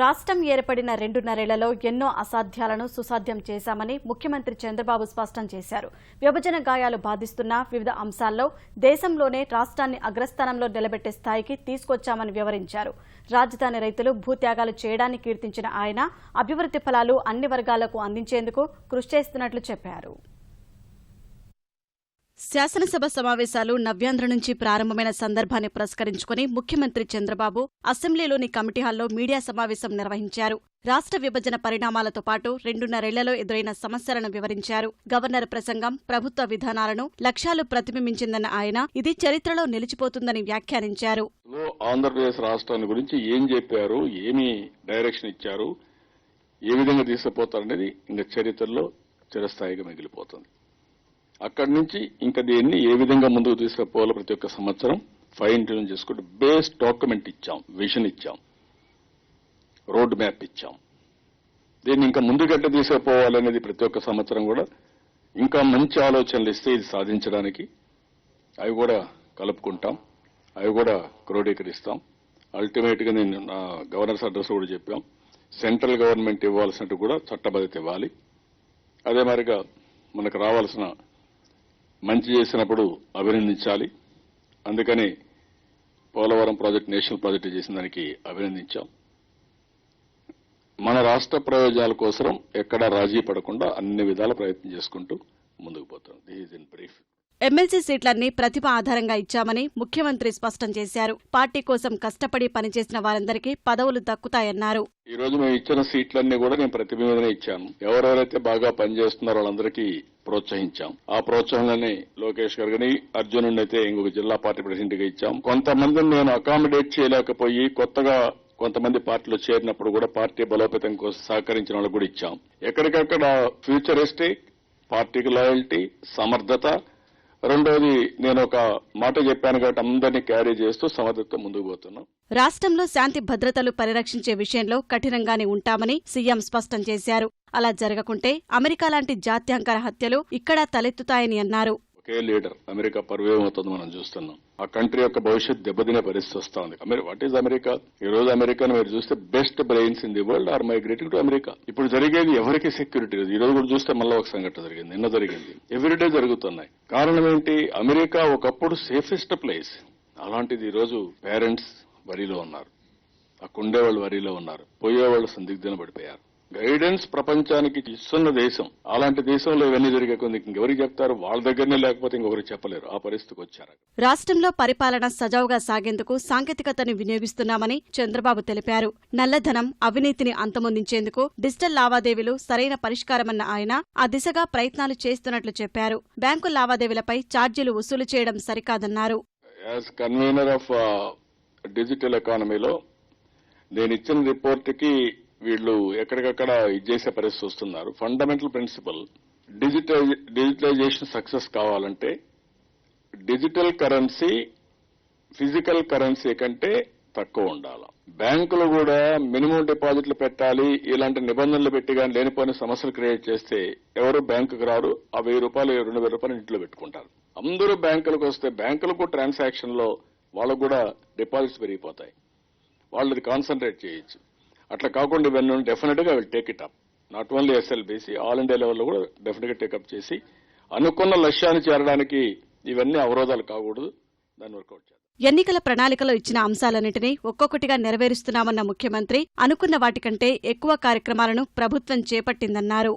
రాష్ట్రం ఏర్పడిన 2.5 ఏళ్లలో ఎన్నో అసాధ్యాలను సుసాధ్యం చేశామని ముఖ్యమంత్రి చంద్రబాబు స్పష్టం చేశారు. విభజన గాయాలు బాధిస్తున్న వివిధ అంశాల్లో దేశంలోనే రాష్ట్రాన్ని అగ్రస్థానంలో నిలబెట్టే స్థాయికి తీసుకొచ్చామని వివరించారు. రాజధాని రైతులు భూత్యాగాలు చేయడాన్ని కీర్తించిన ఆయన అభివృద్ధి ఫలాలు అన్ని వర్గాలకు అందించేందుకు కృషి చేస్తున్నట్లు చెప్పారు. శాసనసభ సమావేశాలు నవ్యాంధ్ర నుంచి ప్రారంభమైన సందర్భాన్ని పురస్కరించుకుని ముఖ్యమంత్రి చంద్రబాబు అసెంబ్లీలోని కమిటీ హాల్లో మీడియా సమావేశం నిర్వహించారు. రాష్ట్ర విభజన పరిణామాలతో పాటు 2.5 ఏళ్లలో ఎదురైన సమస్యలను వివరించారు. గవర్నర్ ప్రసంగం ప్రభుత్వ విధానాలను లక్ష్యాలు ప్రతిబింబించిందన్న ఆయన ఇది చరిత్రలో నిలిచిపోతుందని వ్యాఖ్యానించారు. ఆంధ్రప్రదేశ్ రాష్ట్రాన్ని గురించి ఏం చెప్పారు, ఏమి డైరెక్షన్ ఇచ్చారు, ఏ విధంగా తీసుకుపోతారనేది ఇంకా చరిత్రలో చిరస్థాయిగా మిగిలిపోతుంది. అక్కడి నుంచి ఇంకా దీన్ని ఏ విధంగా ముందుకు తీసుకుపోవాలో ప్రతి ఒక్క సంవత్సరం ఫైన్ ట్యూన్ చేసుకుంటూ బేస్ డాక్యుమెంట్ ఇచ్చాం, విజన్ ఇచ్చాం, రోడ్ మ్యాప్ ఇచ్చాం. దీన్ని ఇంకా ముందుగట్ట తీసుకుపోవాలనేది ప్రతి ఒక్క సంవత్సరం కూడా ఇంకా మంచి ఆలోచనలు ఇస్తే ఇది సాధించడానికి అవి కూడా కలుపుకుంటాం, అవి కూడా క్రోడీకరిస్తాం. అల్టిమేట్ గా నేను నా గవర్నర్స్ అడ్రస్ కూడా చెప్పాం, సెంట్రల్ గవర్నమెంట్ ఇవ్వాల్సినట్టు కూడా చట్టబద్ధత ఇవ్వాలి. అదే మరిగా మనకు రావాల్సిన మంచి చేసినప్పుడు అభినందించాలి. అందుకని పోలవరం ప్రాజెక్ట్ నేషనల్ ప్రాజెక్టు చేసిన దానికి అభినందించాం. మన రాష్ట్ర ప్రయోజనాల కోసం ఎక్కడా రాజీ పడకుండా అన్ని విధాల ప్రయత్నం చేసుకుంటూ ముందుకు పోతాం. This is in brief. MLC సీట్లన్నీ ప్రతిభ ఆధారంగా ఇచ్చామని ముఖ్యమంత్రి స్పష్టం చేశారు. పార్టీ కోసం కష్టపడి పనిచేసిన వారందరికీ పదవులు దక్కుతాయన్నారు. ఈ రోజు మేము ఇచ్చిన సీట్లన్నీ కూడా నేను ప్రతిభ మీదనే ఇచ్చాను. ఎవరెవరైతే బాగా పనిచేస్తున్నారో వాళ్ళందరికీ ప్రోత్సహించాం. ఆ ప్రోత్సాహంలోనే లోకేష్ గారు కానీ అర్జునుడిని అయితే ఇంకొక జిల్లా పార్టీ ప్రెసిడెంట్ గా ఇచ్చాం. కొంతమందిని నేను అకామిడేట్ చేయలేకపోయి కొత్తగా కొంతమంది పార్టీలో చేరినప్పుడు కూడా పార్టీ బలోపేతం కోసం సహకరించిన వాళ్ళకు కూడా ఇచ్చాం. ఎక్కడికక్కడ ఫ్యూచరిస్టిక్, పార్టీకి లాయల్టీ, సమర్థత. రెండోది నేను ఒక మాట చెప్పాను కాబట్టి అందరినీ క్యారీ చేస్తూ సమర్థతతో ముందుకు పోతున్నాం. రాష్ట్రంలో శాంతి భద్రతలు పరిరక్షించే విషయంలో కఠినంగానే ఉంటామని సీఎం స్పష్టం చేశారు. అలా జరగకుంటే అమెరికా లాంటి జాత్యంకర హత్యలు ఇక్కడా తలెత్తుతాయని అన్నారు. ఒకే లీడర్ అమెరికా పరువేమవుతుంది మనం చూస్తున్నాం. ఆ కంట్రీ యొక్క భవిష్యత్ దెబ్బతినే పరిస్థితి వస్తా ఉంది. What is America? ఈ రోజు అమెరికాను మీరు చూస్తే best brains in the world are migrating to America. ఇప్పుడు జరిగేది ఎవరికి సెక్యూరిటీ లేదు. ఈ రోజు కూడా చూస్తే మళ్ళీ ఒక సంఘటన జరిగింది, నిన్న జరిగింది, ఎవ్రీడే జరుగుతున్నాయి. కారణం ఏంటి? అమెరికా ఒకప్పుడు సేఫెస్ట్ ప్లేస్. అలాంటిది ఈ రోజు పేరెంట్స్ వరిలో ఉన్నారు, అక్కడుండేవాళ్ళు వరిలో ఉన్నారు, పోయేవాళ్ళు సందిగ్ధన పడిపోయారు. గైడెన్స్ ప్రపంచానికి ఇస్తున్న దేశం. అలాంటి దేశంలో ఇవన్నీ జరిగే కొంది ఇంకెవరికి చెప్తారు? వాళ్ళ దగ్గరనే లేకపోతే ఇంకొకరికి చెప్పలేరు. ఆ పరిస్థితికి వచ్చారు. రాష్ట్రంలో పరిపాలన సజావుగా సాగేందుకు సాంకేతికతను వినియోగిస్తున్నామని చంద్రబాబు తెలిపారు. నల్లధనం, అవినీతిని అంతమొందించేందుకు డిజిటల్ లావాదేవీలు సరైన పరిష్కారమన్న ఆయన ఆ దిశగా ప్రయత్నాలు చేస్తున్నట్లు చెప్పారు. బ్యాంకు లావాదేవీలపై ఛార్జీలు వసూలు చేయడం సరికాదన్నారు. యాజ్ కన్వీనర్ ఆఫ్ డిజిటల్ ఎకానమీలో నేను ఇచ్చిన రిపోర్ట్ కి వీళ్ళు ఎక్కడికక్కడ ఇచ్చేసే పరిస్థితి వస్తున్నారు. ఫండమెంటల్ ప్రిన్సిపల్ డిజిటలైజేషన్ సక్సెస్ కావాలంటే డిజిటల్ కరెన్సీ ఫిజికల్ కరెన్సీ కంటే తక్కువ ఉండాలి. బ్యాంకులు కూడా మినిమం డిపాజిట్లు పెట్టాలి, ఇలాంటి నిబంధనలు పెట్టి కానీ లేనిపోయిన సమస్యలు క్రియేట్ చేస్తే ఎవరు బ్యాంకుకు రారు. ఆ 1000 రూపాయలు 2000 రూపాయలు ఇంట్లో పెట్టుకుంటారు. అందరూ బ్యాంకులకు వస్తే బ్యాంకులకు ట్రాన్సాక్షన్ లో వాళ్ళకు కూడా డిపాజిట్స్ పెరిగిపోతాయి. వాళ్ళు కాన్సన్ట్రేట్ చేయొచ్చు. అట్లా కాకుండా ఇవన్నీ డెఫినెట్ గా will take it up. Not only SLBC, all India లెవెల్లో కూడా డెఫినెట్ గా టేకప్ చేసి అనుకున్న లక్ష్యాన్ని చేరడానికి ఇవన్నీ అవరోధాలు కాకూడదు, దాన్ని వర్కౌట్ చేద్దాం. ఎన్నికల ప్రణాళికలో ఇచ్చిన అంశాలన్నింటినీ ఒక్కొక్కటిగా నెరవేరుస్తున్నామన్న ముఖ్యమంత్రి అనుకున్న వాటికంటే ఎక్కువ కార్యక్రమాలను ప్రభుత్వం చేపట్టిందన్నారు.